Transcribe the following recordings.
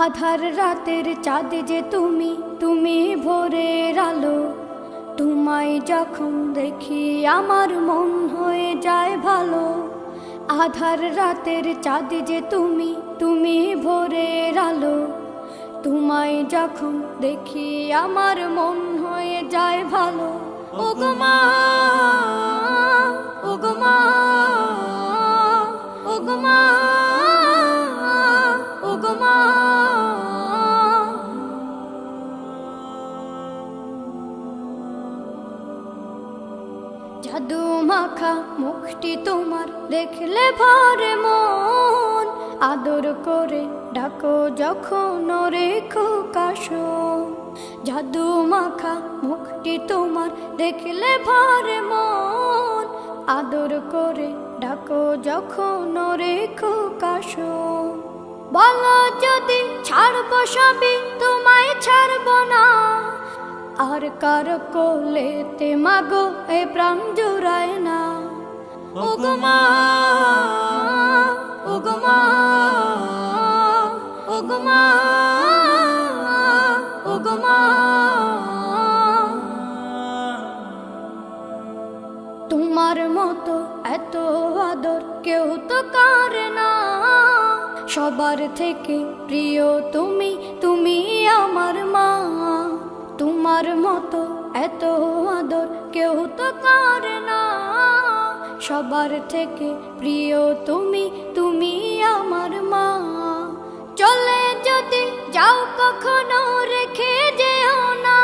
আধার রাতের চাঁদ যে তুমি, তুমি ভোরের আলো। তোমায় যখন দেখি আমার মন হয়ে যায় ভালো। আধার রাতের চাঁদ যে তুমি, তুমি ভোরের আলো। তোমায় যখন দেখি আমার মন হয়ে যায় ভালো। ওগো মা, ওগো মা, ওগো মা, ওগো মা। জাদু মাখা মুখটি তোমার দেখলে ভরে মন। আদর করে ডাকো যখন রেখো কাশো। জাদু মাখা মুখটি তোমার দেখলে ভরে মন। আদর করে ডাকো যখন রেখো কাশো। বলো যদি ছাড়বো সবই, তোমায় ছাড়বো না। আর কার কোলেতে মাগো এ প্রাণ জুড়ায় না। ওগো মা, ওগো মা, ওগো মা, ওগো মা। তোমার মতো এত আদর কেউ তো করে না। সবার থেকে প্রিয় তুমি, তুমি আমার মা। তোমার মতো এত আদর কেউ তো করে না। সবার থেকে প্রিয় তুমি, তুমি আমার মা। চলে যদি যাও কখনো রেখে যেও না।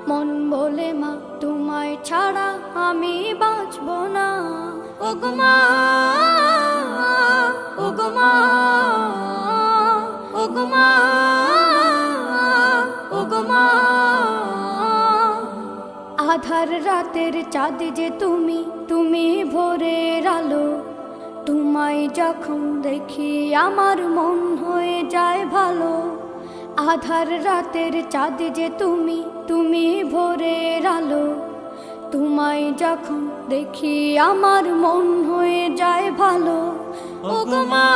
মন বলে মা তোমায় ছাড়া আমি বাঁচব না। ওগো মা, ওগো মা, ওগো মা, ওগো মা। আধার রাতের চাঁদ যে তুমি, তুমি ভোরের আলো। তোমায় যখন দেখি আমার মন হয়ে যায় ভালো। আধার রাতের চাঁদ যে তুমি, তুমি ভোরের আলো। তোমায় যখন দেখি আমার মন হয়ে যায় ভালো। ওগো মা।